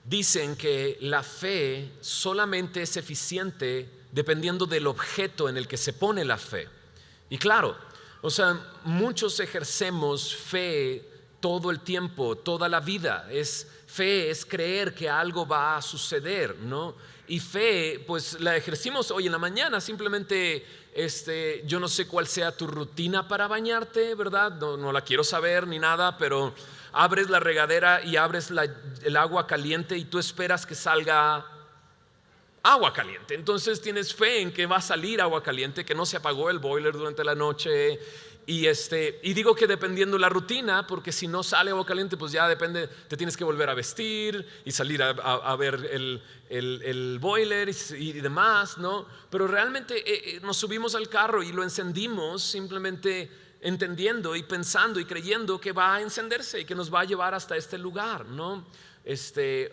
dicen que la fe solamente es eficiente dependiendo del objeto en el que se pone la fe. Y claro, o sea, muchos ejercemos fe todo el tiempo, toda la vida. Fe es creer que algo va a suceder, ¿no? Y fe, pues la ejercimos hoy en la mañana. Simplemente, yo no sé cuál sea tu rutina para bañarte, ¿verdad? No la quiero saber ni nada, pero abres la regadera y abres el agua caliente y tú esperas que salga agua caliente. Entonces tienes fe en que va a salir agua caliente, que no se apagó el boiler durante la noche. Y digo que dependiendo la rutina, porque si no sale agua caliente, pues ya depende, te tienes que volver a vestir y salir a ver el boiler y demás, ¿no? Pero realmente nos subimos al carro y lo encendimos simplemente entendiendo y pensando y creyendo que va a encenderse y que nos va a llevar hasta este lugar, ¿no?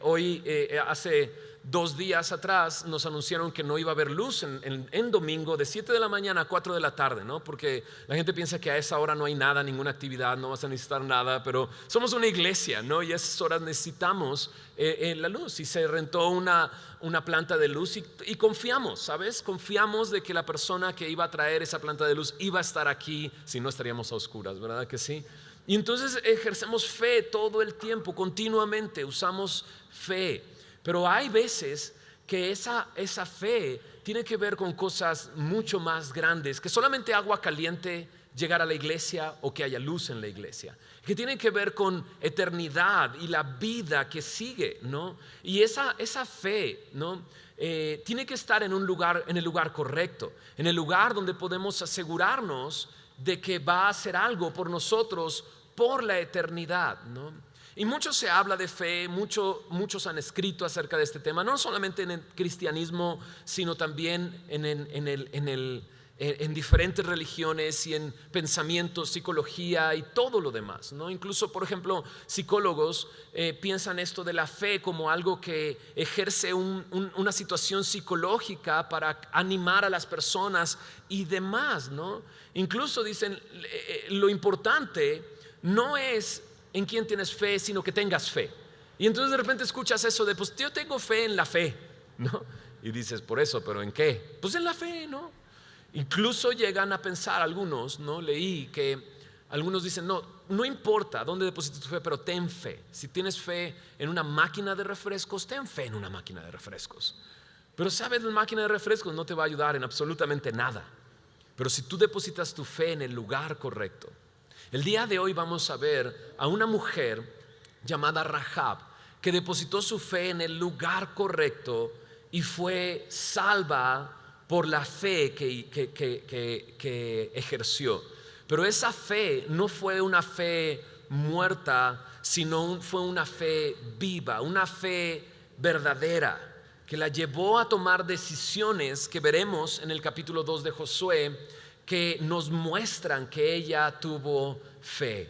Hoy, hace 2 días atrás, nos anunciaron que no iba a haber luz en domingo de 7 de la mañana a 4 de la tarde, ¿no? Porque la gente piensa que a esa hora no hay nada, ninguna actividad, no vas a necesitar nada, pero somos una iglesia, ¿no? Y a esas horas necesitamos la luz. Y se rentó una planta de luz y confiamos, ¿sabes? Confiamos de que la persona que iba a traer esa planta de luz iba a estar aquí, si no estaríamos a oscuras, ¿verdad que sí? Y entonces ejercemos fe todo el tiempo, continuamente usamos fe. Pero hay veces que esa fe tiene que ver con cosas mucho más grandes que solamente agua caliente, llegar a la iglesia o que haya luz en la iglesia, que tiene que ver con eternidad y la vida que sigue, ¿no? Y esa fe, ¿no? Tiene que estar en el lugar correcto, en el lugar donde podemos asegurarnos de que va a hacer algo por nosotros por la eternidad, ¿no? Y mucho se habla de fe, muchos han escrito acerca de este tema, no solamente en el cristianismo, sino también en diferentes religiones y en pensamientos, psicología y todo lo demás, ¿no? Incluso, por ejemplo, psicólogos piensan esto de la fe como algo que ejerce una situación psicológica para animar a las personas y demás, ¿no? Incluso dicen, lo importante no es en quién tienes fe, sino que tengas fe. Y entonces de repente escuchas eso de, pues yo tengo fe en la fe, ¿no? Y dices, por eso, ¿pero en qué? Pues en la fe, ¿no? Incluso llegan a pensar algunos, ¿no? Leí que algunos dicen, no importa dónde deposites tu fe, pero ten fe. Si tienes fe en una máquina de refrescos, ten fe en una máquina de refrescos. Pero sabes, la máquina de refrescos no te va a ayudar en absolutamente nada. Pero si tú depositas tu fe en el lugar correcto. El día de hoy vamos a ver a una mujer llamada Rahab que depositó su fe en el lugar correcto y fue salva por la fe que ejerció. Pero esa fe no fue una fe muerta, sino fue una fe viva, una fe verdadera, que la llevó a tomar decisiones que veremos en el capítulo 2 de Josué, que nos muestran que ella tuvo fe.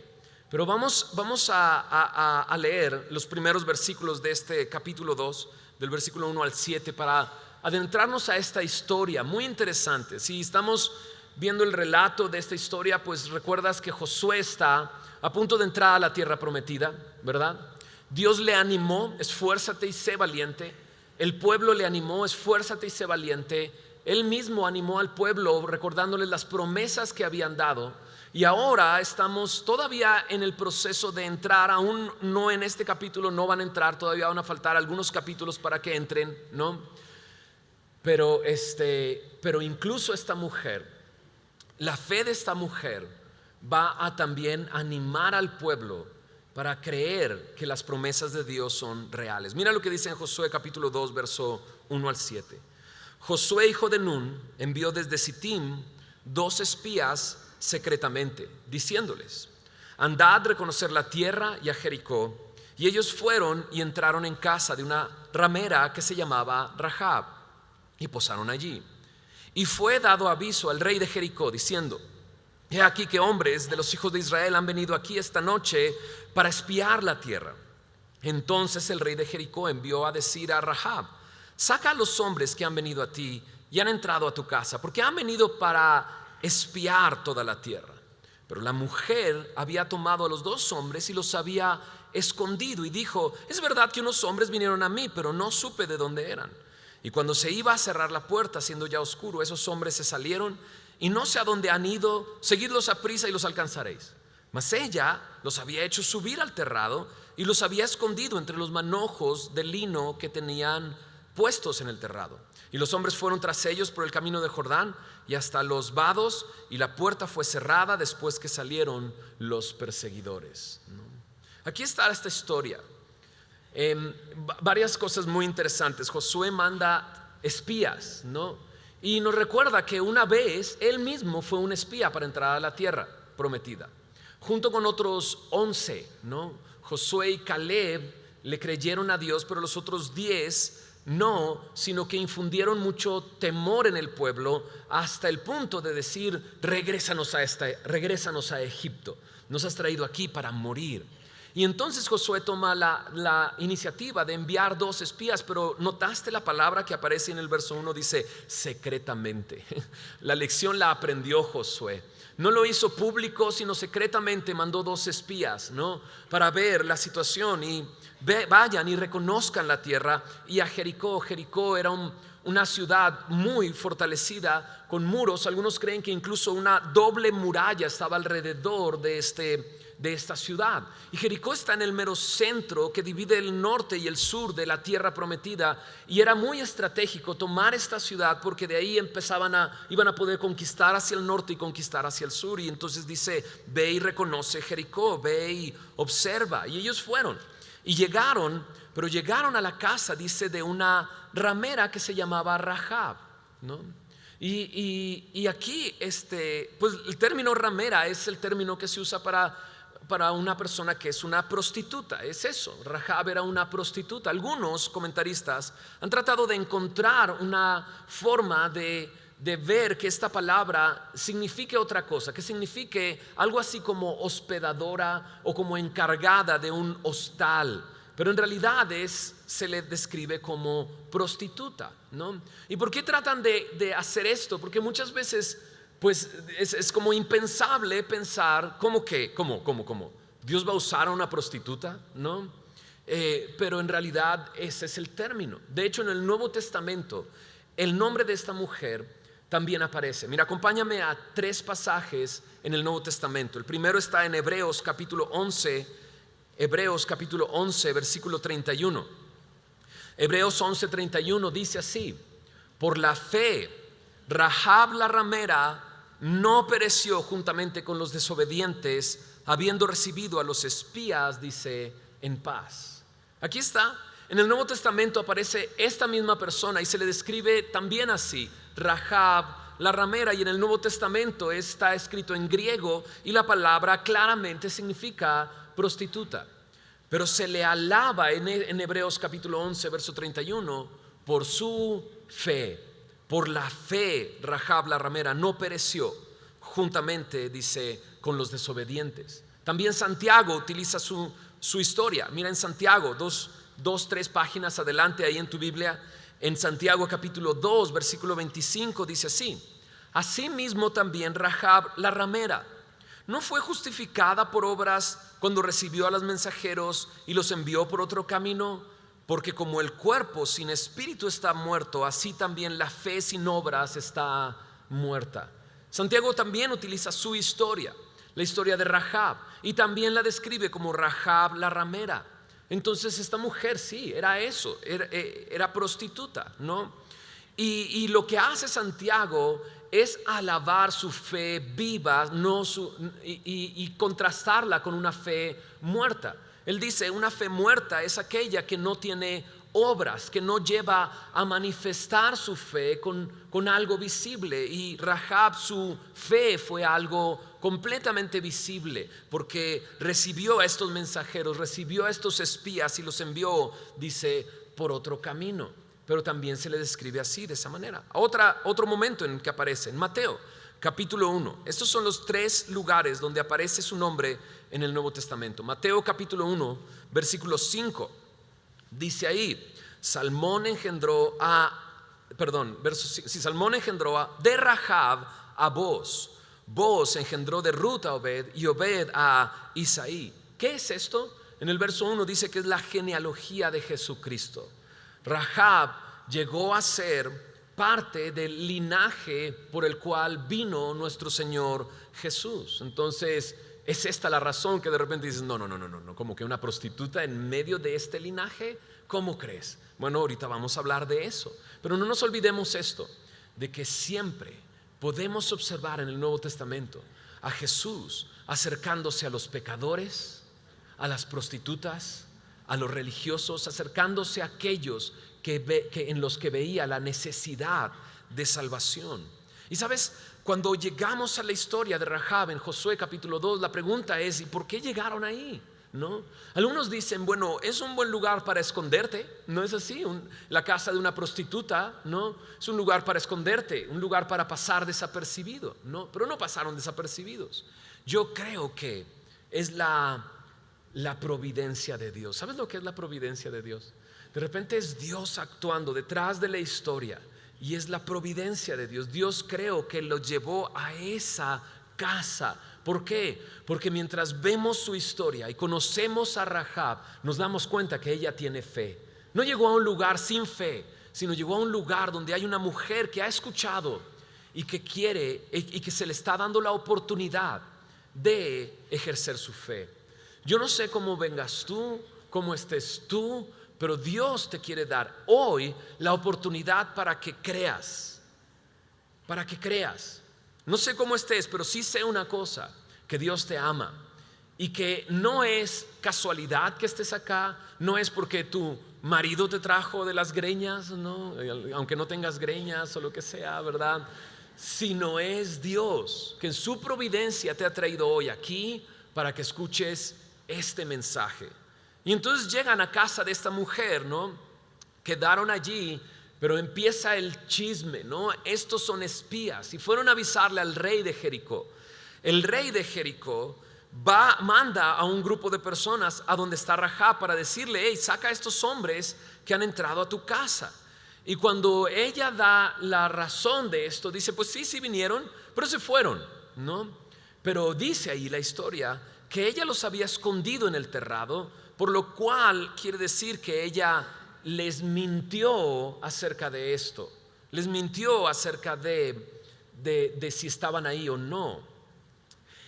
Pero vamos a leer los primeros versículos de este capítulo 2, del versículo 1 al 7, para adentrarnos a esta historia muy interesante. Si estamos viendo el relato de esta historia, pues recuerdas que Josué está a punto de entrar a la tierra prometida, ¿verdad? Dios le animó, esfuérzate y sé valiente. El pueblo le animó, esfuérzate y sé valiente. Él mismo animó al pueblo recordándoles las promesas que habían dado. Y ahora estamos todavía en el proceso de entrar, aún no en este capítulo, no van a entrar, todavía van a faltar algunos capítulos para que entren, ¿no? Pero incluso esta mujer, la fe de esta mujer va a también animar al pueblo para creer que las promesas de Dios son reales. Mira lo que dice en Josué capítulo 2, verso 1 al 7. Josué, hijo de Nun, envió desde Sittim 2 espías secretamente, diciéndoles: andad, reconocer la tierra y a Jericó. Y ellos fueron y entraron en casa de una ramera que se llamaba Rahab, y posaron allí. Y fue dado aviso al rey de Jericó, diciendo: he aquí que hombres de los hijos de Israel han venido aquí esta noche para espiar la tierra. Entonces el rey de Jericó envió a decir a Rahab: saca a los hombres que han venido a ti y han entrado a tu casa, porque han venido para espiar toda la tierra. Pero la mujer había tomado a los 2 hombres y los había escondido y dijo: es verdad que unos hombres vinieron a mí, pero no supe de dónde eran. Y cuando se iba a cerrar la puerta, siendo ya oscuro, esos hombres se salieron y no sé a dónde han ido. Seguidlos a prisa y los alcanzaréis. Mas ella los había hecho subir al terrado y los había escondido entre los manojos de lino que tenían puestos en el terrado. Y los hombres fueron tras ellos por el camino de Jordán y hasta los vados, y la puerta fue cerrada después que salieron los perseguidores. Aquí está esta historia. Varias cosas muy interesantes. Josué manda espías, ¿no? Y nos recuerda que una vez él mismo fue un espía para entrar a la tierra prometida, junto con otros 11, ¿no? Josué y Caleb le creyeron a Dios, pero los otros 10 no, sino que infundieron mucho temor en el pueblo hasta el punto de decir: regrésanos a Egipto, nos has traído aquí para morir. Y entonces Josué toma la iniciativa de enviar 2 espías, pero notaste la palabra que aparece en el verso 1, dice secretamente. La lección la aprendió Josué. No lo hizo público, sino secretamente mandó 2 espías, ¿no? Para ver la situación y vayan y reconozcan la tierra. Y a Jericó. Jericó era una ciudad muy fortalecida con muros. Algunos creen que incluso una doble muralla estaba alrededor de esta ciudad. Y Jericó está en el mero centro que divide el norte y el sur de la tierra prometida, y era muy estratégico tomar esta ciudad porque de ahí iban a poder conquistar hacia el norte y conquistar hacia el sur. Y entonces dice: ve y reconoce Jericó, ve y observa. Y ellos fueron y llegaron a la casa, dice, de una ramera que se llamaba Rahab, ¿no? Y aquí pues el término ramera es el término que se usa para una persona que es una prostituta. Es eso, Rahab era una prostituta. Algunos comentaristas han tratado de encontrar una forma de ver que esta palabra signifique otra cosa, que signifique algo así como hospedadora o como encargada de un hostal, pero en realidad se le describe como prostituta, ¿no? ¿Y por qué tratan de hacer esto? Porque muchas veces pues es como impensable pensar ¿cómo? ¿Dios va a usar a una prostituta? ¿No? Pero en realidad ese es el término. De hecho, en el Nuevo Testamento el nombre de esta mujer también aparece. Mira, acompáñame a 3 pasajes en el Nuevo Testamento. El primero está en Hebreos capítulo 11, versículo 31. Hebreos 11:31 dice así: por la fe Rahab la ramera no pereció juntamente con los desobedientes, habiendo recibido a los espías, dice, en paz. Aquí está. En el Nuevo Testamento aparece esta misma persona y se le describe también así, Rahab la ramera, y en el Nuevo Testamento está escrito en griego y la palabra claramente significa prostituta. Pero se le alaba en Hebreos capítulo 11, verso 31, por su fe. Por la fe Rahab la ramera no pereció juntamente, dice, con los desobedientes. También Santiago utiliza su historia. Mira en Santiago, 3 páginas adelante ahí en tu Biblia, en Santiago capítulo 2, versículo 25 dice así: asimismo también Rahab la ramera no fue justificada por obras cuando recibió a los mensajeros y los envió por otro camino, porque como el cuerpo sin espíritu está muerto, así también la fe sin obras está muerta. Santiago también utiliza su historia, la historia de Rahab, y también la describe como Rahab la ramera. Entonces esta mujer sí, era eso, era prostituta, ¿no? Y lo que hace Santiago es alabar su fe viva, y contrastarla con una fe muerta. Él dice: una fe muerta es aquella que no tiene obras, que no lleva a manifestar su fe con algo visible. Y Rahab, su fe fue algo completamente visible, porque recibió a estos mensajeros, recibió a estos espías y los envió, dice, por otro camino. Pero también se le describe así, de esa manera. Otro momento en que aparece, en Mateo capítulo 1. Estos son los 3 lugares donde aparece su nombre en el Nuevo Testamento. Mateo capítulo 1, versículo 5. Dice ahí: Salmón engendró de Rahab a Booz engendró de Ruth a Obed, y Obed a Isaí. ¿Qué es esto? En el verso 1 dice que es la genealogía de Jesucristo. Rahab llegó a ser parte del linaje por el cual vino nuestro Señor Jesús. Entonces, ¿es esta la razón que de repente dices, no, como que una prostituta en medio de este linaje? ¿Cómo crees? Bueno, ahorita vamos a hablar de eso. Pero no nos olvidemos esto, de que siempre podemos observar en el Nuevo Testamento a Jesús acercándose a los pecadores, a las prostitutas, a los religiosos, acercándose a aquellos en los que veía la necesidad de salvación. Y sabes, cuando llegamos a la historia de Rahab en Josué capítulo 2, la pregunta es, ¿y por qué llegaron ahí? ¿No? Algunos dicen, bueno, es un buen lugar para esconderte. No es así. La casa de una prostituta, ¿no? Es un lugar para esconderte, un lugar para pasar desapercibido, ¿no? Pero no pasaron desapercibidos. Yo creo que es la providencia de Dios. ¿Sabes lo que es la providencia de Dios? De repente es Dios actuando detrás de la historia y es la providencia de Dios. Dios creo que lo llevó a esa casa. ¿Por qué? Porque mientras vemos su historia y conocemos a Rahab, nos damos cuenta que ella tiene fe. No llegó a un lugar sin fe, sino llegó a un lugar donde hay una mujer que ha escuchado y que quiere y que se le está dando la oportunidad de ejercer su fe. Yo no sé cómo vengas tú, cómo estés tú, pero Dios te quiere dar hoy la oportunidad para que creas. Para que creas. No sé cómo estés, pero sí sé una cosa, que Dios te ama y que no es casualidad que estés acá, no es porque tu marido te trajo de las greñas, no, aunque no tengas greñas o lo que sea, ¿verdad? Sino es Dios que en su providencia te ha traído hoy aquí para que escuches este mensaje. Y entonces llegan a casa de esta mujer, ¿no? Quedaron allí, pero empieza el chisme, ¿no? Estos son espías y fueron a avisarle al rey de Jericó. El rey de Jericó manda a un grupo de personas a donde está Rahab para decirle, hey, saca a estos hombres que han entrado a tu casa. Y cuando ella da la razón de esto, dice, pues sí vinieron, pero se fueron, ¿no? Pero dice ahí la historia que ella los había escondido en el terrado, por lo cual quiere decir que ella les mintió acerca de esto, les mintió acerca de si estaban ahí o no.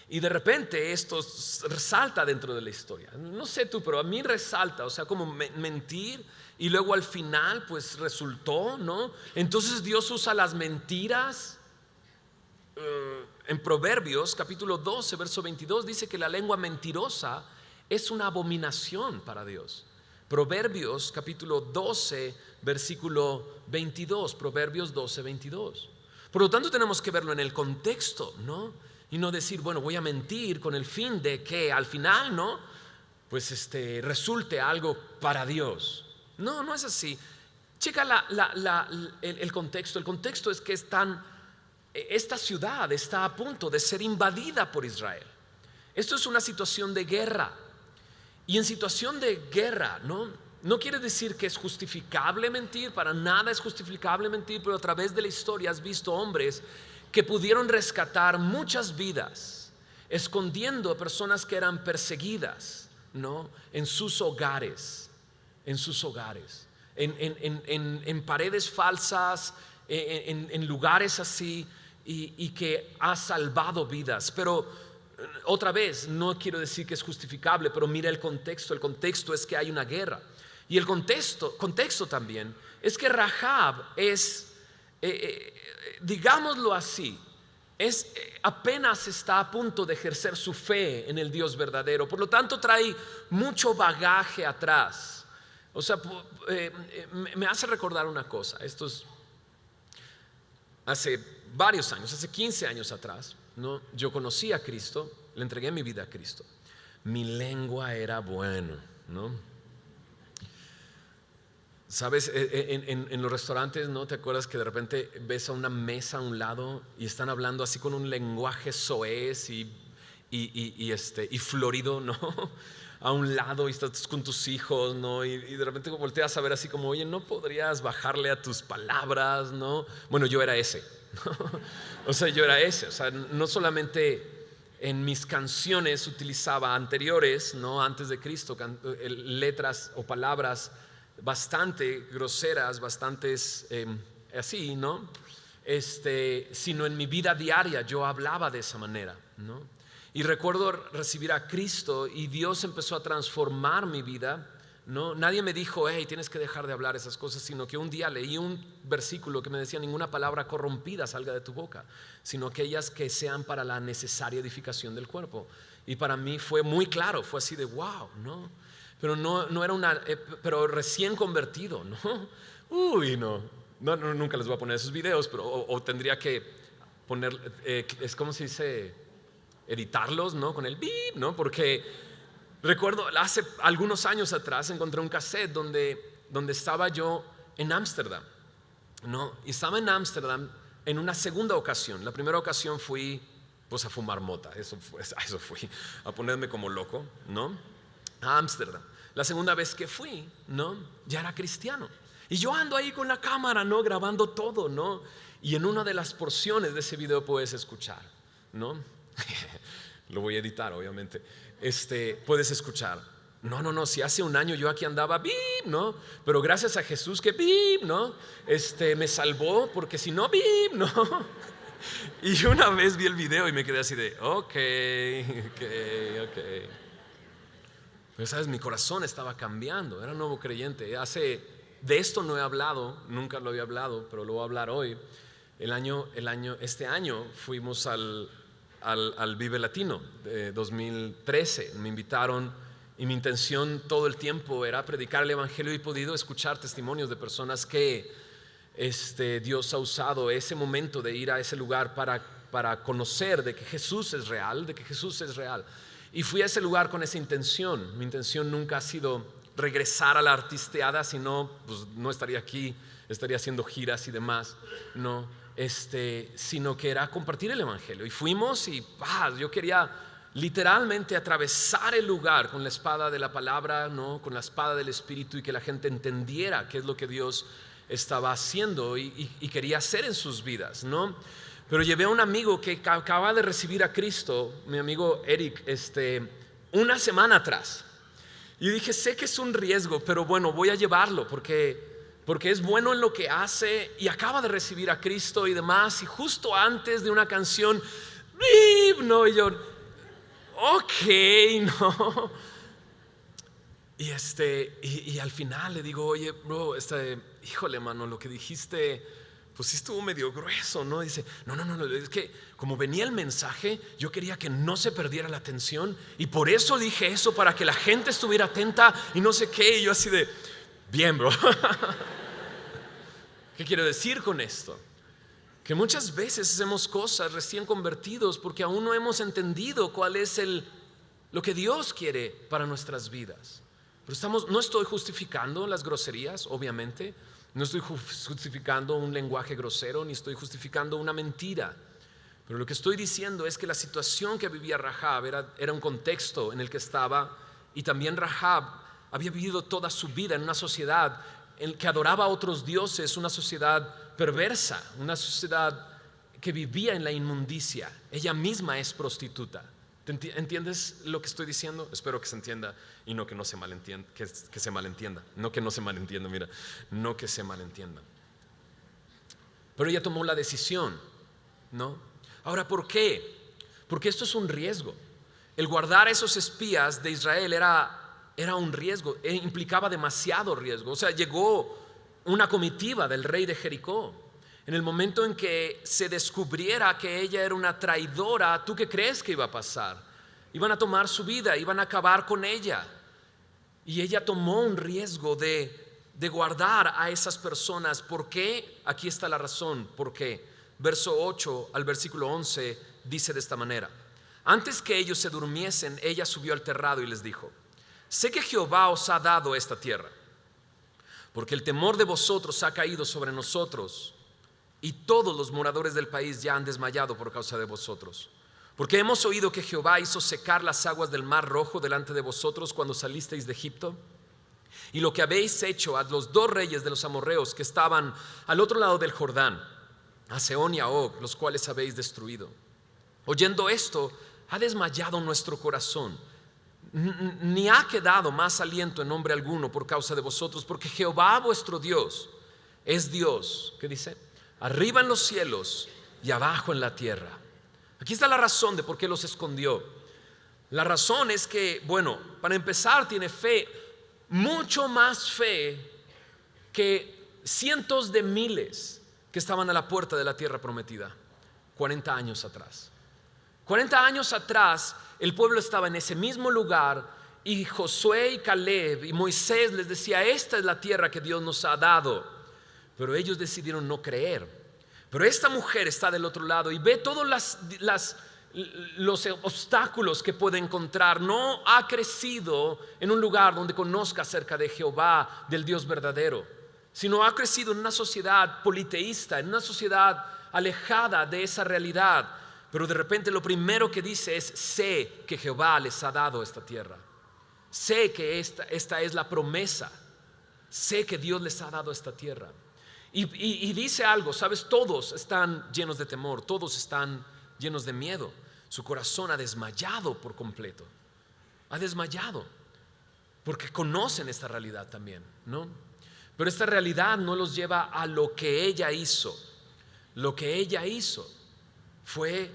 Y de repente esto resalta dentro de la historia. No sé tú, pero a mí resalta, o sea, como mentir y luego al final pues resultó, ¿no? Entonces Dios usa las mentiras. En Proverbios capítulo 12 verso 22 dice que la lengua mentirosa es una abominación para Dios. Proverbios capítulo 12 versículo 22, Proverbios 12, 22. Por lo tanto tenemos que verlo en el contexto, ¿no? Y no decir, bueno, voy a mentir con el fin de que al final, ¿no? Pues resulte algo para Dios. No, no es así. Checa el contexto. El contexto es que esta ciudad está a punto de ser invadida por Israel. Esto es una situación de guerra. Y en situación de guerra, no quiere decir que es justificable mentir, para nada es justificable mentir, pero a través de la historia has visto hombres que pudieron rescatar muchas vidas, escondiendo a personas que eran perseguidas, ¿no? En sus hogares, en paredes falsas, en lugares así, y que ha salvado vidas. Pero otra vez, no quiero decir que es justificable, pero mira el contexto es que hay una guerra. Y el contexto también es que Rahab es, digámoslo así, apenas está a punto de ejercer su fe en el Dios verdadero. Por lo tanto trae mucho bagaje atrás. O sea, me hace recordar una cosa. Esto es hace varios años, hace 15 años atrás, ¿no? Yo conocí a Cristo, le entregué mi vida a Cristo. Mi lengua era buena, ¿no? Sabes, en los restaurantes, ¿no? ¿Te acuerdas que de repente ves a una mesa a un lado y están hablando así con un lenguaje soez y florido, ¿no? A un lado y estás con tus hijos, ¿no? Y de repente volteas a ver así como, oye, ¿no podrías bajarle a tus palabras, ¿no? Bueno, yo era ese, ¿no? O sea, yo era ese. O sea, no solamente en mis canciones utilizaba anteriores, ¿no? Antes de Cristo, letras o palabras bastante groseras, bastantes así, ¿no? Sino en mi vida diaria yo hablaba de esa manera, ¿no? Y recuerdo recibir a Cristo y Dios empezó a transformar mi vida, ¿no? Nadie me dijo, hey, tienes que dejar de hablar esas cosas, sino que un día leí un versículo que me decía, ninguna palabra corrompida salga de tu boca, sino aquellas que sean para la necesaria edificación del cuerpo. Y para mí fue muy claro, fue así de wow, ¿no? Pero no era pero recién convertido, ¿no? Uy, no, nunca les voy a poner esos videos, pero o tendría que poner, es como se dice, editarlos, ¿no? Con el beep, ¿no? Porque recuerdo hace algunos años atrás encontré un cassette donde estaba yo en Ámsterdam, ¿no? Y estaba en Ámsterdam en una segunda ocasión. La primera ocasión fui pues a fumar mota, eso fui, a ponerme como loco, ¿no? A Ámsterdam. La segunda vez que fui, ¿no? Ya era cristiano. Y yo ando ahí con la cámara, ¿no? Grabando todo, ¿no? Y en una de las porciones de ese video puedes escuchar, ¿no? Lo voy a editar, obviamente. Puedes escuchar. No, si hace un año yo aquí andaba, bip, ¿no? Pero gracias a Jesús que bip, ¿no? Me salvó, porque si no, bip, ¿no? Y una vez vi el video y me quedé así de, ok. Pero sabes, mi corazón estaba cambiando, era un nuevo creyente. De esto no he hablado, nunca lo había hablado, pero lo voy a hablar hoy. Este año fuimos al Vive Latino de 2013. Me invitaron y mi intención todo el tiempo era predicar el evangelio y he podido escuchar testimonios de personas que Dios ha usado ese momento de ir a ese lugar para conocer de que Jesús es real, Y fui a ese lugar con esa intención. Mi intención nunca ha sido regresar a la artisteada, sino pues no estaría aquí, estaría haciendo giras y demás, no. Sino que era compartir el evangelio. Y fuimos y yo quería literalmente atravesar el lugar con la espada de la palabra, ¿no? Con la espada del Espíritu, y que la gente entendiera qué es lo que Dios estaba haciendo y quería hacer en sus vidas, ¿no? Pero llevé a un amigo que acaba de recibir a Cristo, mi amigo Eric, una semana atrás. Y dije, sé que es un riesgo, pero bueno, voy a llevarlo porque es bueno en lo que hace y acaba de recibir a Cristo y demás. Y justo antes de una canción, no, y yo, ok, no. Y al final le digo, oye, bro, híjole, mano, lo que dijiste, pues sí estuvo medio grueso, ¿no? Dice, no, es que como venía el mensaje, yo quería que no se perdiera la atención y por eso dije eso, para que la gente estuviera atenta y no sé qué. Y yo así de, bien, bro. ¿Qué quiero decir con esto? Que muchas veces hacemos cosas recién convertidos porque aún no hemos entendido cuál es lo que Dios quiere para nuestras vidas. Pero no estoy justificando las groserías, obviamente. No estoy justificando un lenguaje grosero, ni estoy justificando una mentira. Pero lo que estoy diciendo es que la situación que vivía Rahab era un contexto en el que estaba, y también Rahab había vivido toda su vida en una sociedad en que adoraba a otros dioses, una sociedad perversa, una sociedad que vivía en la inmundicia. Ella misma es prostituta. ¿Entiendes lo que estoy diciendo? Espero que se entienda y no que no se malentienda, que se malentienda. No que no se malentienda, mira, no que se malentienda. Pero ella tomó la decisión, ¿no? Ahora, ¿por qué? Porque esto es un riesgo. El guardar esos espías de Israel era un riesgo, implicaba demasiado riesgo. O sea, llegó una comitiva del rey de Jericó. En el momento en que se descubriera que ella era una traidora, ¿tú qué crees que iba a pasar? Iban a tomar su vida, iban a acabar con ella. Y ella tomó un riesgo de guardar a esas personas. ¿Por qué? Aquí está la razón. ¿Por qué? Verso 8 al versículo 11 dice de esta manera: antes que ellos se durmiesen, ella subió al terrado y les dijo: sé que Jehová os ha dado esta tierra, porque el temor de vosotros ha caído sobre nosotros, y todos los moradores del país ya han desmayado por causa de vosotros. Porque hemos oído que Jehová hizo secar las aguas del mar Rojo delante de vosotros cuando salisteis de Egipto, y lo que habéis hecho a los 2 reyes de los amorreos que estaban al otro lado del Jordán, a Sehón y a Og, los cuales habéis destruido. Oyendo esto, ha desmayado nuestro corazón, ni ha quedado más aliento en hombre alguno por causa de vosotros, porque Jehová vuestro Dios es Dios, ¿qué dice? Arriba en los cielos y abajo en la tierra. Aquí está la razón de por qué los escondió. La razón es que, bueno, para empezar tiene fe, mucho más fe que cientos de miles que estaban a la puerta de la tierra prometida 40 años atrás. 40 años atrás el pueblo estaba en ese mismo lugar y Josué y Caleb y Moisés les decía: esta es la tierra que Dios nos ha dado. Pero ellos decidieron no creer. Pero esta mujer está del otro lado y ve todos los obstáculos que puede encontrar. No ha crecido en un lugar donde conozca acerca de Jehová, del Dios verdadero, sino ha crecido en una sociedad politeísta, en una sociedad alejada de esa realidad. Pero de repente lo primero que dice es: sé que Jehová les ha dado esta tierra, sé que esta es la promesa, sé que Dios les ha dado esta tierra. Y dice algo, ¿sabes? Todos están llenos de temor, todos están llenos de miedo. Su corazón ha desmayado por completo, ha desmayado, porque conocen esta realidad también, ¿no? Pero esta realidad no los lleva a lo que ella hizo. Lo que ella hizo fue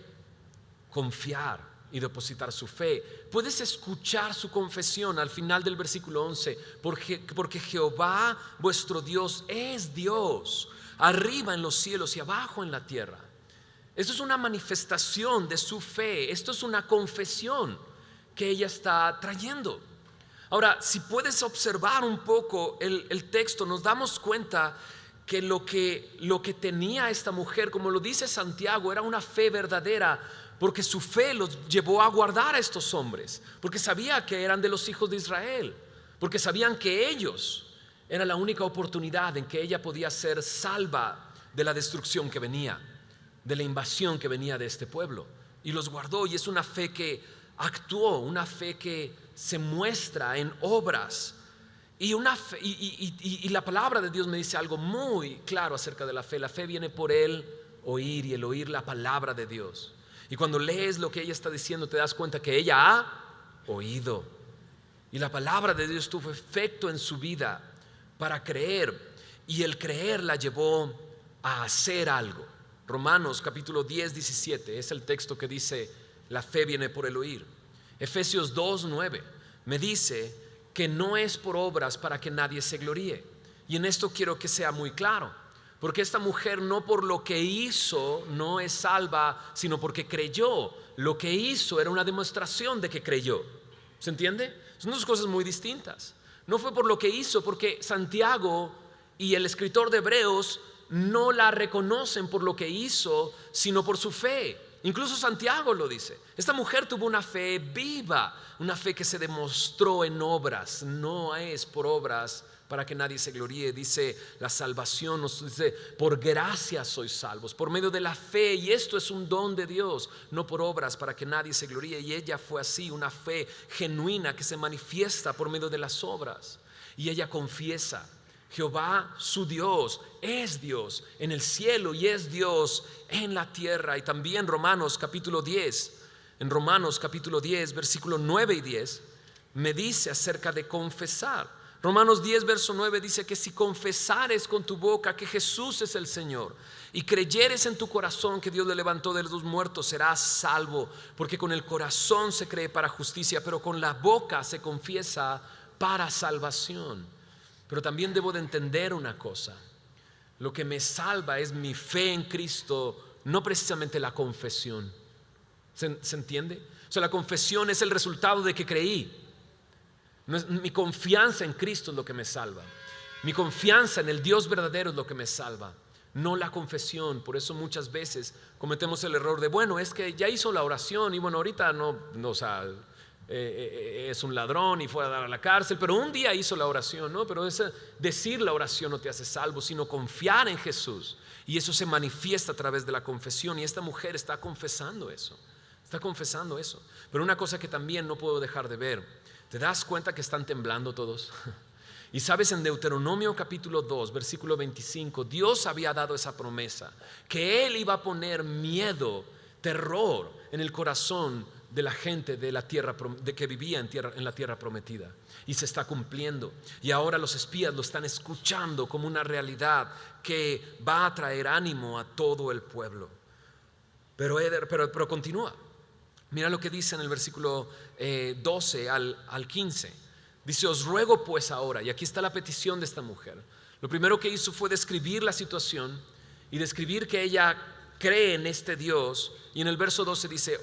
confiar y depositar su fe. Puedes escuchar su confesión al final del versículo 11: porque Jehová vuestro Dios es Dios, arriba en los cielos y abajo en la tierra. Esto es una manifestación de su fe, esto es una confesión que ella está trayendo. Ahora, si puedes observar un poco el texto, nos damos cuenta que lo que tenía esta mujer, como lo dice Santiago, era una fe verdadera, porque su fe los llevó a guardar a estos hombres, porque sabía que eran de los hijos de Israel, porque sabían que ellos era la única oportunidad en que ella podía ser salva de la destrucción que venía, de la invasión que venía de este pueblo, y los guardó. Y es una fe que actuó, una fe que se muestra en obras. Y la palabra de Dios me dice algo muy claro acerca de la fe. La fe viene por el oír, y el oír la palabra de Dios. Y cuando lees lo que ella está diciendo, te das cuenta que ella ha oído, y la palabra de Dios tuvo efecto en su vida para creer, y el creer la llevó a hacer algo. Romanos capítulo 10, 17 es el texto que dice: la fe viene por el oír. Efesios 2, 9 me dice que no es por obras para que nadie se gloríe. Y en esto quiero que sea muy claro, porque esta mujer no por lo que hizo no es salva, sino porque creyó. Lo que hizo era una demostración de que creyó. ¿Se entiende? Son dos cosas muy distintas. No fue por lo que hizo, porque Santiago y el escritor de Hebreos no la reconocen por lo que hizo, sino por su fe. Incluso Santiago lo dice. Esta mujer tuvo una fe viva, una fe que se demostró en obras. No es por obras para que nadie se gloríe. Dice la salvación, nos dice: por gracia sois salvos, por medio de la fe, y esto es un don de Dios, no por obras para que nadie se gloríe. Y ella fue así, una fe genuina que se manifiesta por medio de las obras. Y ella confiesa: Jehová su Dios es Dios en el cielo y es Dios en la tierra. Y también en Romanos capítulo 10 versículo 9 y 10 me dice acerca de confesar. Romanos 10 verso 9 dice que si confesares con tu boca que Jesús es el Señor y creyeres en tu corazón que Dios le levantó de los muertos, serás salvo. Porque con el corazón se cree para justicia, pero con la boca se confiesa para salvación. Pero también debo de entender una cosa: lo que me salva es mi fe en Cristo, no precisamente la confesión. ¿Se entiende? O sea, la confesión es el resultado de que creí. No es, mi confianza en Cristo es lo que me salva. Mi confianza en el Dios verdadero es lo que me salva, no la confesión. Por eso muchas veces cometemos el error de: bueno, es que ya hizo la oración y bueno, ahorita no, o sea, es un ladrón y fue a dar a la cárcel, pero un día hizo la oración. No, pero decir la oración no te hace salvo, sino confiar en Jesús, y eso se manifiesta a través de la confesión. Y esta mujer está confesando eso, Pero una cosa que también no puedo dejar de ver: ¿te das cuenta que están temblando todos? Y sabes, en Deuteronomio capítulo 2 versículo 25, Dios había dado esa promesa, que Él iba a poner miedo, terror en el corazón de la gente de la tierra, de que vivía en la tierra prometida, y se está cumpliendo. Y ahora los espías lo están escuchando como una realidad que va a traer ánimo a todo el pueblo. Pero continúa. Mira lo que dice en el versículo 12 al 15. Dice: os ruego pues ahora, y aquí está la petición de esta mujer. Lo primero que hizo fue describir la situación y describir que ella cree en este Dios. Y en el verso 12 dice: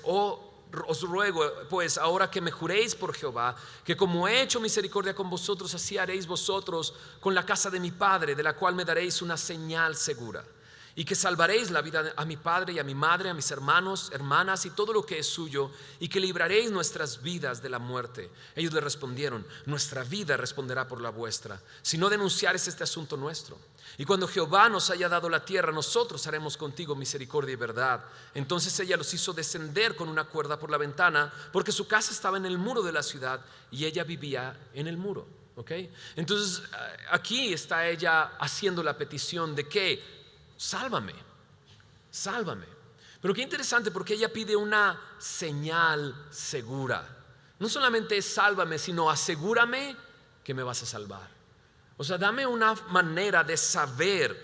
os ruego pues ahora que me juréis por Jehová, que como he hecho misericordia con vosotros, así haréis vosotros con la casa de mi padre, de la cual me daréis una señal segura, y que salvaréis la vida a mi padre y a mi madre, a mis hermanos, hermanas y todo lo que es suyo, y que libraréis nuestras vidas de la muerte. Ellos le respondieron: nuestra vida responderá por la vuestra, si no denunciares este asunto nuestro. Y cuando Jehová nos haya dado la tierra, nosotros haremos contigo misericordia y verdad. Entonces ella los hizo descender con una cuerda por la ventana, porque su casa estaba en el muro de la ciudad y ella vivía en el muro. Entonces aquí está ella haciendo la petición de que: sálvame, sálvame. Pero qué interesante, porque ella pide una señal segura. No solamente es sálvame, sino asegúrame que me vas a salvar. O sea, dame una manera de saber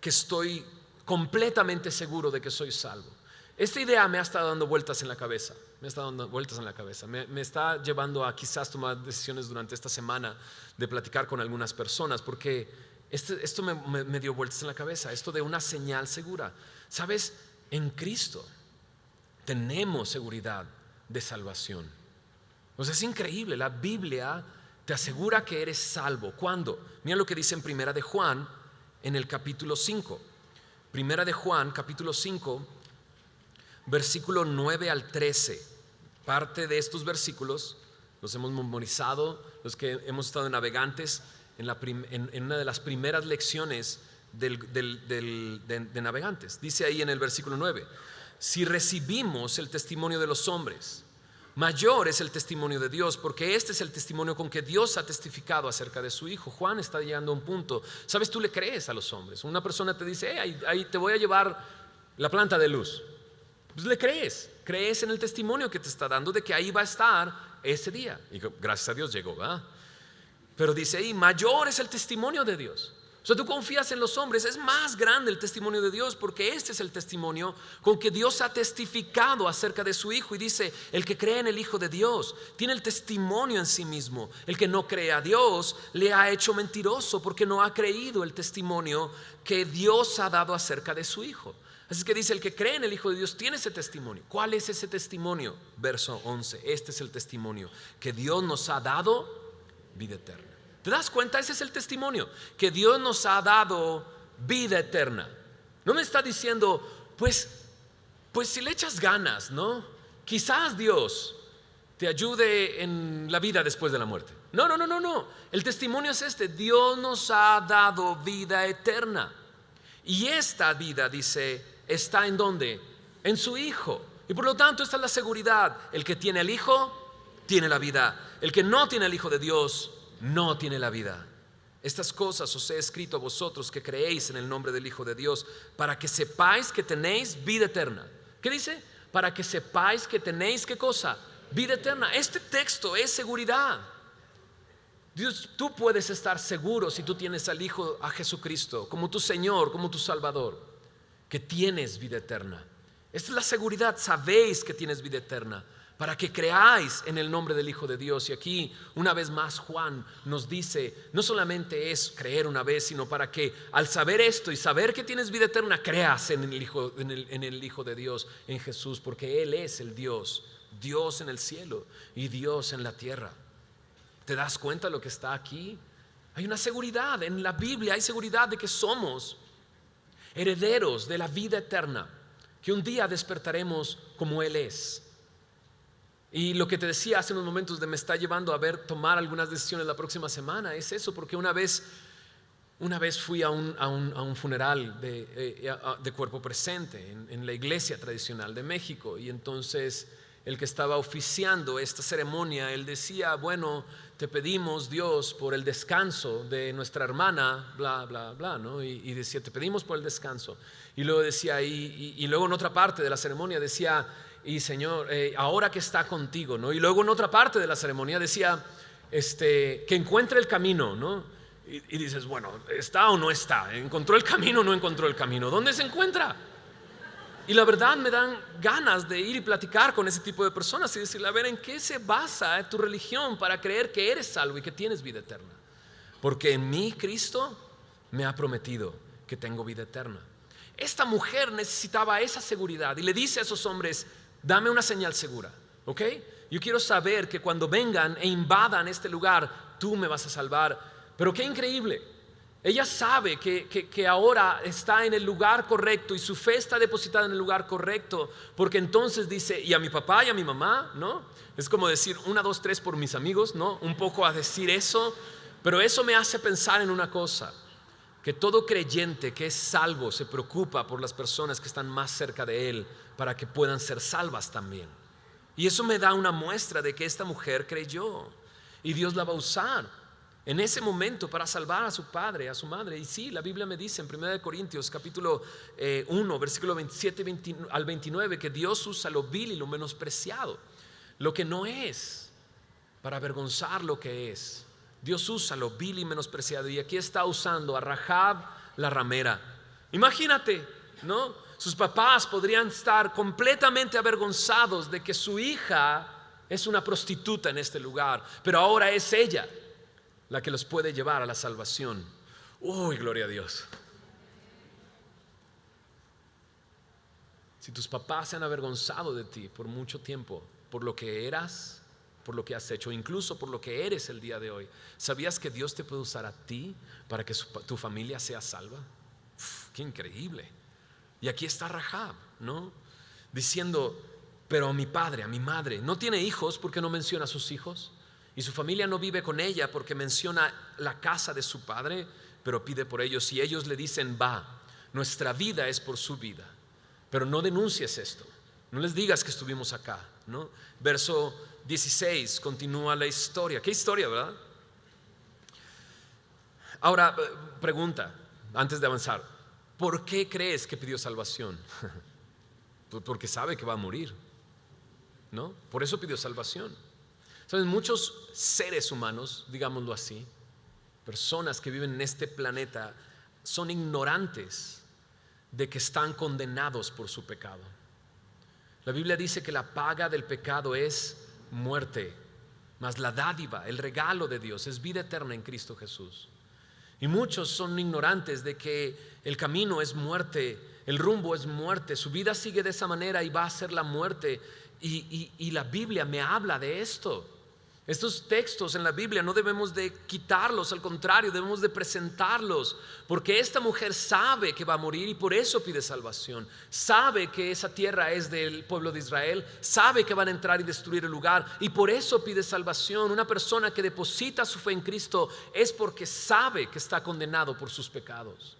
que estoy completamente seguro de que soy salvo. Esta idea me ha estado dando vueltas en la cabeza. Me está llevando a quizás tomar decisiones durante esta semana de platicar con algunas personas, porque esto me dio vueltas en la cabeza. Esto de una señal segura. ¿Sabes? En Cristo tenemos seguridad de salvación. O sea, es increíble. La Biblia te asegura que eres salvo. ¿Cuándo? Mira lo que dice en Primera de Juan, en el capítulo 5. Primera de Juan, capítulo 5, versículo 9 al 13. Parte de estos versículos los hemos memorizado los que hemos estado en Navegantes, en una de las primeras lecciones de Navegantes. Dice ahí en el versículo 9: si recibimos el testimonio de los hombres, mayor es el testimonio de Dios, porque este es el testimonio con que Dios ha testificado acerca de su Hijo. Juan está llegando a un punto. ¿Sabes? Tú le crees a los hombres. Una persona te dice: ahí te voy a llevar la planta de luz. Pues le crees en el testimonio que te está dando de que ahí va a estar ese día. Y gracias a Dios llegó, ¿verdad? Pero dice ahí: mayor es el testimonio de Dios. O sea, tú confías en los hombres. Es más grande el testimonio de Dios, porque este es el testimonio con que Dios ha testificado acerca de su Hijo. Y dice: el que cree en el Hijo de Dios tiene el testimonio en sí mismo. El que no cree a Dios le ha hecho mentiroso, porque no ha creído el testimonio que Dios ha dado acerca de su Hijo. Así que dice: el que cree en el Hijo de Dios tiene ese testimonio. ¿Cuál es ese testimonio? Verso 11: este es el testimonio, que Dios nos ha dado vida eterna. ¿Te das cuenta? Ese es el testimonio, que Dios nos ha dado vida eterna. No me está diciendo: pues si le echas ganas, ¿no? Quizás Dios te ayude en la vida después de la muerte. No. El testimonio es este: Dios nos ha dado vida eterna. Y esta vida, dice, está ¿en dónde? En su Hijo. Y por lo tanto esta es la seguridad: el que tiene el Hijo tiene la vida. El que no tiene el Hijo de Dios no tiene la vida. Estas cosas os he escrito a vosotros que creéis en el nombre del Hijo de Dios, para que sepáis que tenéis vida eterna. ¿Qué dice? Para que sepáis que tenéis, ¿qué cosa? Vida eterna. Este texto es seguridad. Dios, tú puedes estar seguro, si tú tienes al Hijo, a Jesucristo, como tu Señor, como tu Salvador, que tienes vida eterna. Esta es la seguridad. Sabéis que tienes vida eterna, para que creáis en el nombre del Hijo de Dios. Y aquí una vez más Juan nos dice: no solamente es creer una vez, sino para que al saber esto y saber que tienes vida eterna, creas en el Hijo de Dios, en Jesús, porque Él es el Dios en el cielo y Dios en la tierra. ¿Te das cuenta de lo que está aquí? Hay una seguridad en la Biblia. Hay seguridad de que somos herederos de la vida eterna, que un día despertaremos como Él es. Y lo que te decía hace unos momentos de me está llevando a tomar algunas decisiones la próxima semana es eso, porque una vez fui a un funeral de cuerpo presente en la iglesia tradicional de México, y entonces el que estaba oficiando esta ceremonia, él decía: bueno, te pedimos, Dios, por el descanso de nuestra hermana, bla, bla, bla, ¿no? Y decía: te pedimos por el descanso. Y luego decía, y luego en otra parte de la ceremonia decía: y Señor, ahora que está contigo, ¿no? Y luego en otra parte de la ceremonia decía, que encuentre el camino, ¿no? Y dices, bueno, ¿está o no está? ¿Encontró el camino o no encontró el camino? ¿Dónde se encuentra? Y la verdad me dan ganas de ir y platicar con ese tipo de personas y decirle, a ver, ¿en qué se basa tu religión para creer que eres salvo y que tienes vida eterna? Porque en mí Cristo me ha prometido que tengo vida eterna. Esta mujer necesitaba esa seguridad y le dice a esos hombres, dame una señal segura, ¿ok? Yo quiero saber que cuando vengan e invadan este lugar, tú me vas a salvar. Pero qué increíble. Ella sabe que ahora está en el lugar correcto y su fe está depositada en el lugar correcto, porque entonces dice, y a mi papá y a mi mamá, ¿no? Es como decir 1, 2, 3 por mis amigos, ¿no? Un poco a decir eso, pero eso me hace pensar en una cosa, que todo creyente que es salvo se preocupa por las personas que están más cerca de él para que puedan ser salvas también. Y eso me da una muestra de que esta mujer creyó y Dios la va a usar en ese momento para salvar a su padre, a su madre. Y sí, la Biblia me dice en 1 Corintios capítulo 1, versículo 27 al 29, que Dios usa lo vil y lo menospreciado, lo que no es, para avergonzar lo que es. Dios usa lo vil y menospreciado, y aquí está usando a Rahab la ramera. Imagínate, ¿no? Sus papás podrían estar completamente avergonzados de que su hija es una prostituta en este lugar, pero ahora es ella la que los puede llevar a la salvación. ¡Uy, gloria a Dios! Si tus papás se han avergonzado de ti por mucho tiempo, por lo que eras, por lo que has hecho, incluso por lo que eres el día de hoy, ¿sabías que Dios te puede usar a ti para que tu familia sea salva? ¡Qué increíble! Y aquí está Rahab, ¿no? Diciendo, pero a mi padre, a mi madre, no tiene hijos porque no menciona a sus hijos. Y su familia no vive con ella porque menciona la casa de su padre, pero pide por ellos. Y ellos le dicen, va, nuestra vida es por su vida, pero no denuncies esto, no les digas que estuvimos acá, ¿no? Verso 16, continúa la historia. ¿Qué historia, verdad? Ahora, pregunta, antes de avanzar, ¿por qué crees que pidió salvación? Porque sabe que va a morir, ¿no? Por eso pidió salvación. ¿Sabes? Muchos seres humanos, digámoslo así, personas que viven en este planeta, son ignorantes de que están condenados por su pecado. La Biblia dice que la paga del pecado es muerte, mas la dádiva, el regalo de Dios es vida eterna en Cristo Jesús. Y muchos son ignorantes de que el camino es muerte, el rumbo es muerte, su vida sigue de esa manera y va a ser la muerte. Y la Biblia me habla de esto. Estos textos en la Biblia no debemos de quitarlos, al contrario, debemos de presentarlos, porque esta mujer sabe que va a morir y por eso pide salvación. Sabe que esa tierra es del pueblo de Israel, sabe que van a entrar y destruir el lugar y por eso pide salvación. Una persona que deposita su fe en Cristo es porque sabe que está condenado por sus pecados,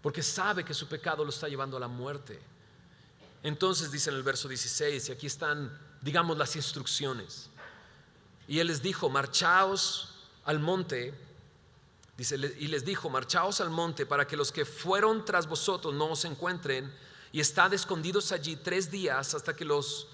porque sabe que su pecado lo está llevando a la muerte. Entonces dice en el verso 16, y aquí están, digamos, las instrucciones. Y él les dijo, marchaos al monte, dice, y les dijo, marchaos al monte para que los que fueron tras vosotros no os encuentren, y estad escondidos allí 3 días hasta que los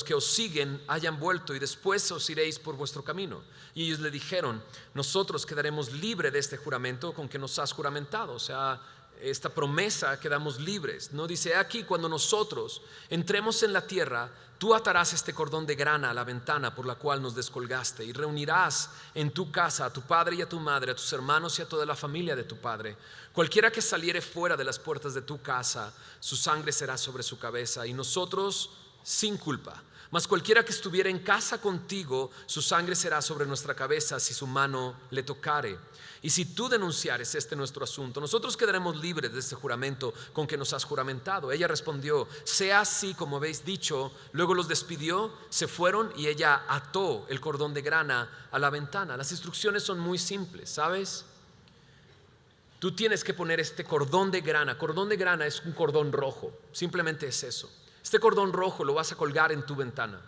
que os siguen hayan vuelto, y después os iréis por vuestro camino. Y ellos le dijeron, nosotros quedaremos libres de este juramento con que nos has juramentado. O sea, esta promesa, quedamos libres. No dice, aquí cuando nosotros entremos en la tierra, tú atarás este cordón de grana a la ventana por la cual nos descolgaste, y reunirás en tu casa a tu padre y a tu madre, a tus hermanos y a toda la familia de tu padre. Cualquiera que saliere fuera de las puertas de tu casa, su sangre será sobre su cabeza, y nosotros sin culpa. Mas cualquiera que estuviera en casa contigo, su sangre será sobre nuestra cabeza si su mano le tocare. Y si tú denunciares este nuestro asunto, nosotros quedaremos libres de este juramento con que nos has juramentado. Ella respondió, sea así como habéis dicho. Luego los despidió, se fueron, y ella ató el cordón de grana a la ventana. Las instrucciones son muy simples, ¿sabes? Tú tienes que poner este cordón de grana. Cordón de grana es un cordón rojo, simplemente es eso. Este cordón rojo lo vas a colgar en tu ventana.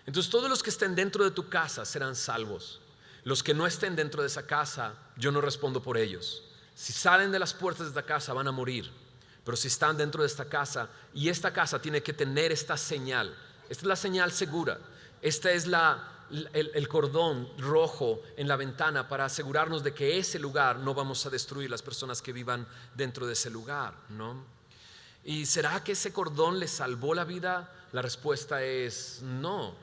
Entonces todos los que estén dentro de tu casa serán salvos. Los que no estén dentro de esa casa, yo no respondo por ellos. Si salen de las puertas de esta casa van a morir. Pero si están dentro de esta casa, y esta casa tiene que tener esta señal, esta es la señal segura, esta es el cordón rojo en la ventana para asegurarnos de que ese lugar no vamos a destruir las personas que vivan dentro de ese lugar, ¿no? ¿Y será que ese cordón les salvó la vida? La respuesta es no.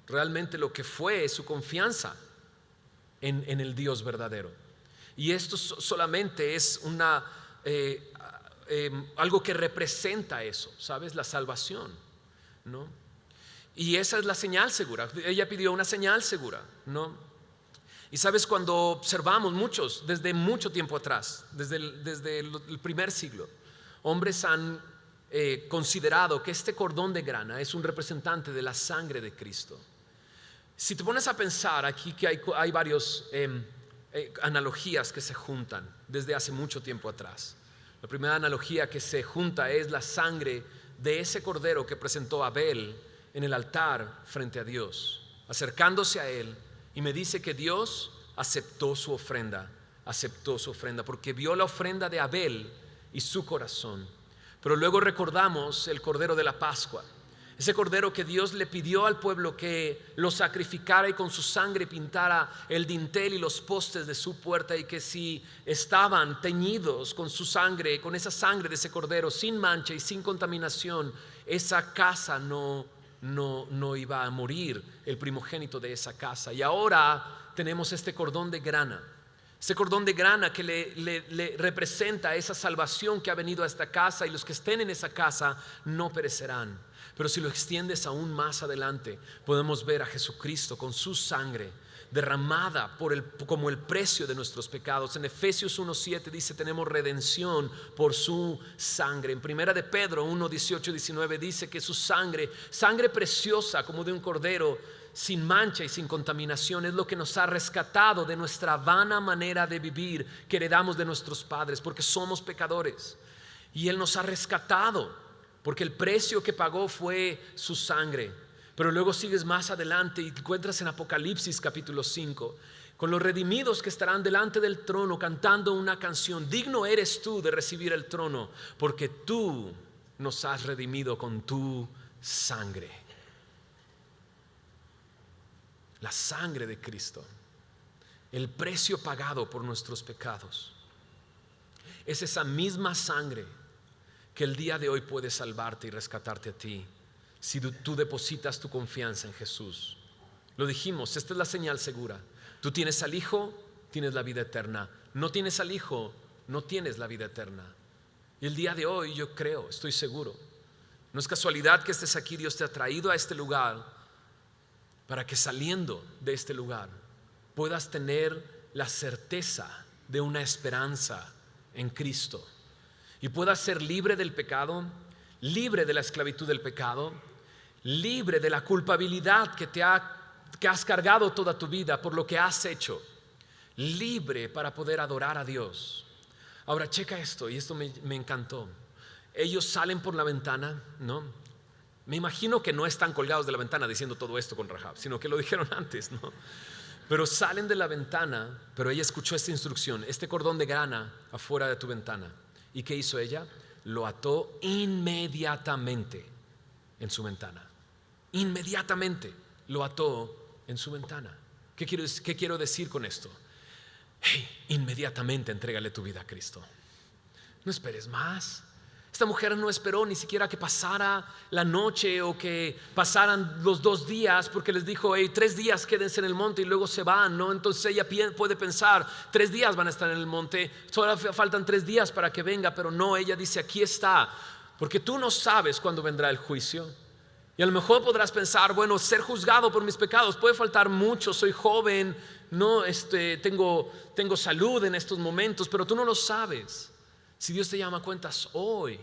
Realmente lo que fue es su confianza en el Dios verdadero. Y esto solamente es algo que representa eso, ¿sabes? La salvación, ¿no? Y esa es la señal segura. Ella pidió una señal segura, ¿no? Y sabes, cuando observamos muchos, desde mucho tiempo atrás, desde el primer siglo, hombres han considerado que este cordón de grana es un representante de la sangre de Cristo. Si te pones a pensar aquí que hay varias analogías que se juntan desde hace mucho tiempo atrás. La primera analogía que se junta es la sangre de ese cordero que presentó Abel en el altar frente a Dios, acercándose a él, y me dice que Dios aceptó su ofrenda, porque vio la ofrenda de Abel y su corazón. Pero luego recordamos el cordero de la Pascua, ese cordero que Dios le pidió al pueblo que lo sacrificara y con su sangre pintara el dintel y los postes de su puerta, y que si estaban teñidos con su sangre, con esa sangre de ese cordero, sin mancha y sin contaminación, esa casa no iba a morir, el primogénito de esa casa. Y ahora tenemos este cordón de grana, ese cordón de grana que le representa esa salvación que ha venido a esta casa, y los que estén en esa casa no perecerán. Pero si lo extiendes aún más adelante, podemos ver a Jesucristo con su sangre derramada como el precio de nuestros pecados. En Efesios 1:7 dice: tenemos redención por su sangre. En primera de Pedro 1:18-19 dice que su sangre preciosa como de un cordero, sin mancha y sin contaminación, es lo que nos ha rescatado de nuestra vana manera de vivir que heredamos de nuestros padres, porque somos pecadores, y Él nos ha rescatado porque el precio que pagó fue su sangre. Pero luego sigues más adelante y te encuentras en Apocalipsis capítulo 5 con los redimidos que estarán delante del trono cantando una canción: digno eres tú de recibir el trono, porque tú nos has redimido con tu sangre. La sangre de Cristo, el precio pagado por nuestros pecados, es esa misma sangre que el día de hoy puede salvarte y rescatarte a ti si tú depositas tu confianza en Jesús. Lo dijimos, esta es la señal segura. Tú tienes al Hijo, tienes la vida eterna. No tienes al Hijo, no tienes la vida eterna. Y el día de hoy yo creo, estoy seguro, no es casualidad que estés aquí. Dios te ha traído a este lugar para que, saliendo de este lugar, puedas tener la certeza de una esperanza en Cristo, y puedas ser libre del pecado, libre de la esclavitud del pecado, libre de la culpabilidad que has cargado toda tu vida por lo que has hecho, libre para poder adorar a Dios. Ahora checa esto, y esto me encantó. Ellos salen por la ventana, ¿no? Me imagino que no están colgados de la ventana diciendo todo esto con Rahab, sino que lo dijeron antes, ¿no? Pero salen de la ventana, pero ella escuchó esta instrucción: este cordón de grana afuera de tu ventana. ¿Y qué hizo ella? Lo ató inmediatamente en su ventana. Inmediatamente lo ató en su ventana. ¿Qué quiero decir con esto? Hey, inmediatamente entrégale tu vida a Cristo. No esperes más. Esta mujer no esperó ni siquiera que pasara la noche o que pasaran los 2 días, porque les dijo: hey, 3 días quédense en el monte y luego se van, ¿no? Entonces ella puede pensar: 3 días van a estar en el monte, solo faltan 3 días para que venga. Pero no, ella dice: aquí está, porque tú no sabes cuándo vendrá el juicio. Y a lo mejor podrás pensar: bueno, ser juzgado por mis pecados puede faltar mucho, soy joven, no, tengo salud en estos momentos, pero tú no lo sabes. Si Dios te llama a cuentas hoy,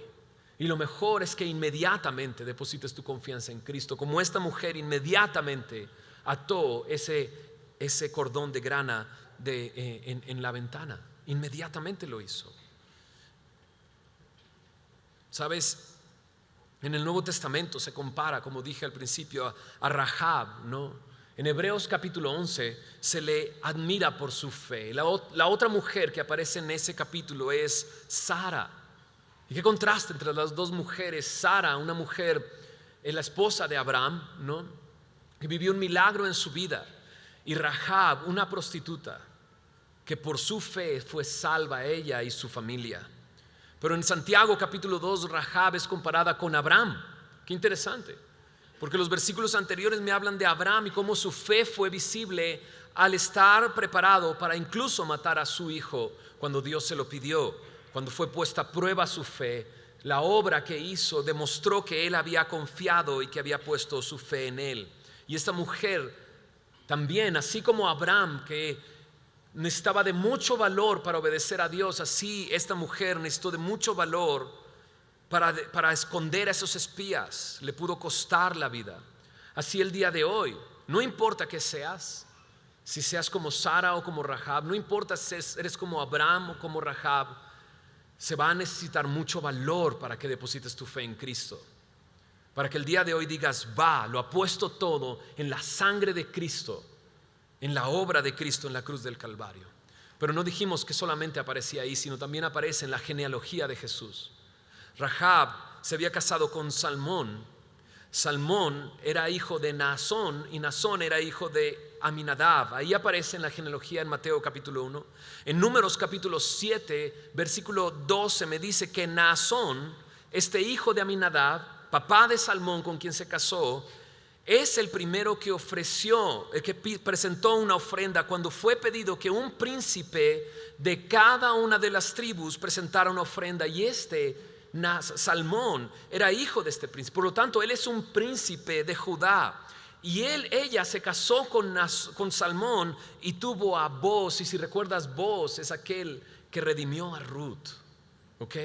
y lo mejor es que inmediatamente deposites tu confianza en Cristo, como esta mujer inmediatamente ató ese cordón de grana en la ventana. Inmediatamente lo hizo. Sabes, en el Nuevo Testamento se compara, como dije al principio, a Rahab, ¿no? En Hebreos capítulo 11 se le admira por su fe. La otra mujer que aparece en ese capítulo es Sara. Y qué contraste entre las dos mujeres. Sara, una mujer, la esposa de Abraham, ¿no?, que vivió un milagro en su vida, y Rahab, una prostituta, que por su fe fue salva ella y su familia. Pero en Santiago capítulo 2, Rahab es comparada con Abraham. Qué interesante, porque los versículos anteriores me hablan de Abraham y cómo su fe fue visible al estar preparado para incluso matar a su hijo cuando Dios se lo pidió. Cuando fue puesta a prueba su fe, la obra que hizo demostró que él había confiado y que había puesto su fe en él. Y esta mujer también, así como Abraham, que necesitaba de mucho valor para obedecer a Dios, así esta mujer necesitó de mucho valor para esconder a esos espías. Le pudo costar la vida. Así el día de hoy, no importa que seas, si seas como Sara o como Rahab, no importa si eres como Abraham o como Rahab, se va a necesitar mucho valor para que deposites tu fe en Cristo, para que el día de hoy digas: va, lo apuesto todo en la sangre de Cristo, en la obra de Cristo en la cruz del Calvario. Pero no dijimos que solamente aparecía ahí, sino también aparece en la genealogía de Jesús. Rahab se había casado con Salmón. Salmón era hijo de Naasón y Naasón era hijo de Aminadab. Ahí aparece en la genealogía en Mateo capítulo 1. En Números capítulo 7, versículo 12 me dice que Naasón, este hijo de Aminadab, papá de Salmón con quien se casó, es el primero que ofreció, el que presentó una ofrenda cuando fue pedido que un príncipe de cada una de las tribus presentara una ofrenda. Y Salmón era hijo de este príncipe, por lo tanto él es un príncipe de Judá. Y ella se casó con Salmón y tuvo a Boz. Y si recuerdas, Boz es aquel que redimió a Ruth, ¿ok?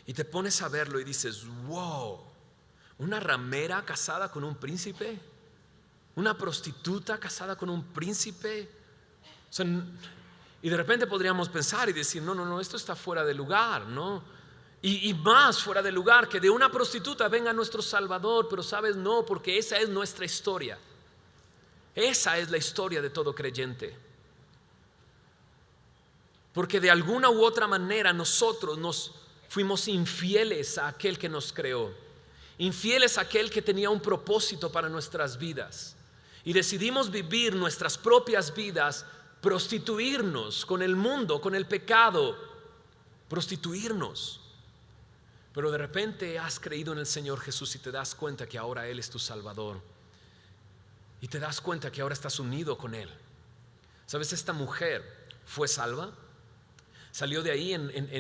Y te pones a verlo y dices: wow, una ramera casada con un príncipe, una prostituta casada con un príncipe. O sea, y de repente podríamos pensar y decir: no, esto está fuera de lugar, ¿no? Y más fuera de lugar que de una prostituta venga nuestro Salvador. Pero sabes, no, porque esa es nuestra historia. Esa es la historia de todo creyente. Porque de alguna u otra manera nosotros nos fuimos infieles a aquel que nos creó, infieles a aquel que tenía un propósito para nuestras vidas, y decidimos vivir nuestras propias vidas, prostituirnos con el mundo, con el pecado, prostituirnos. Pero de repente has creído en el Señor Jesús y te das cuenta que ahora Él es tu Salvador, y te das cuenta que ahora estás unido con Él. ¿Sabes? Esta mujer fue salva. Salió de ahí,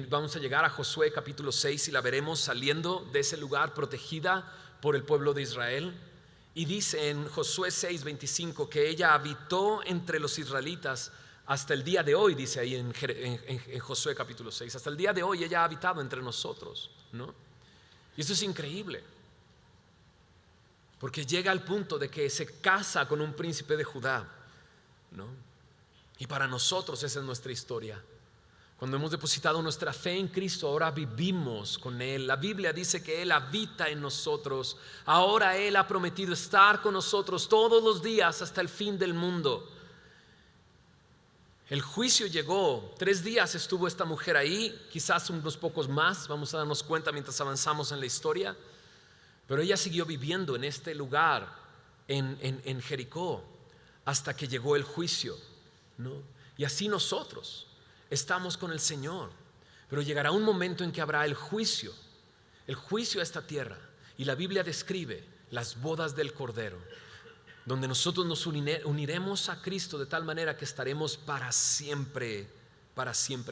vamos a llegar a Josué capítulo 6 y la veremos saliendo de ese lugar protegida por el pueblo de Israel. Y dice en Josué 6:25 que ella habitó entre los israelitas hasta el día de hoy. Dice ahí en Josué capítulo 6, hasta el día de hoy ella ha habitado entre nosotros, ¿no? Y esto es increíble, porque llega al punto de que se casa con un príncipe de Judá, ¿no? Y para nosotros esa es nuestra historia. Cuando hemos depositado nuestra fe en Cristo, ahora vivimos con Él. La Biblia dice que Él habita en nosotros. Ahora Él ha prometido estar con nosotros todos los días hasta el fin del mundo. El juicio llegó. 3 días estuvo esta mujer ahí, quizás unos pocos más, vamos a darnos cuenta mientras avanzamos en la historia. Pero ella siguió viviendo en este lugar, en Jericó, hasta que llegó el juicio, ¿no? Y así nosotros estamos con el Señor, pero llegará un momento en que habrá el juicio a esta tierra. Y la Biblia describe las bodas del Cordero, donde nosotros nos uniremos a Cristo de tal manera que estaremos para siempre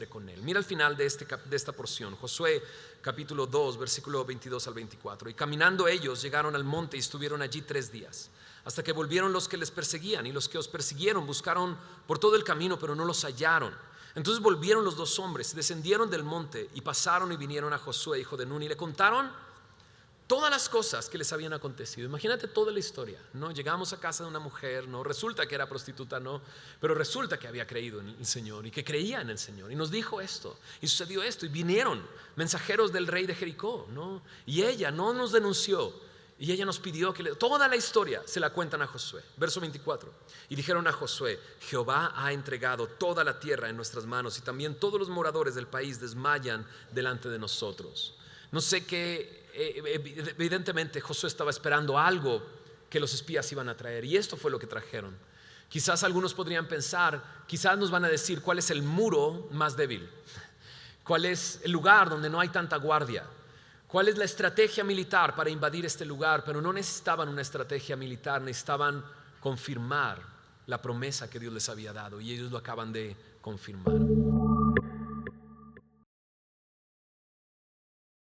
con Él. Mira el final de esta porción, Josué capítulo 2, versículo 22 al 24. Y caminando ellos llegaron al monte y estuvieron allí 3 días, hasta que volvieron los que les perseguían, y los que os persiguieron buscaron por todo el camino, pero no los hallaron. Entonces volvieron los 2 hombres, descendieron del monte y pasaron y vinieron a Josué hijo de Nun y le contaron todas las cosas que les habían acontecido. Imagínate toda la historia, ¿no? Llegamos a casa de una mujer, ¿no? Resulta que era prostituta, ¿no? Pero resulta que había creído en el Señor y que creía en el Señor, y nos dijo esto y sucedió esto, y vinieron mensajeros del rey de Jericó, ¿no? Y ella no nos denunció, Y ella nos pidió que toda la historia se la cuentan a Josué. Verso 24. Y dijeron a Josué: Jehová ha entregado toda la tierra en nuestras manos, y también todos los moradores del país desmayan delante de nosotros. No sé qué, evidentemente Josué estaba esperando algo que los espías iban a traer, y esto fue lo que trajeron. Quizás algunos podrían pensar, quizás nos van a decir cuál es el muro más débil, cuál es el lugar donde no hay tanta guardia, cuál es la estrategia militar para invadir este lugar. Pero no necesitaban una estrategia militar, necesitaban confirmar la promesa que Dios les había dado, y ellos lo acaban de confirmar.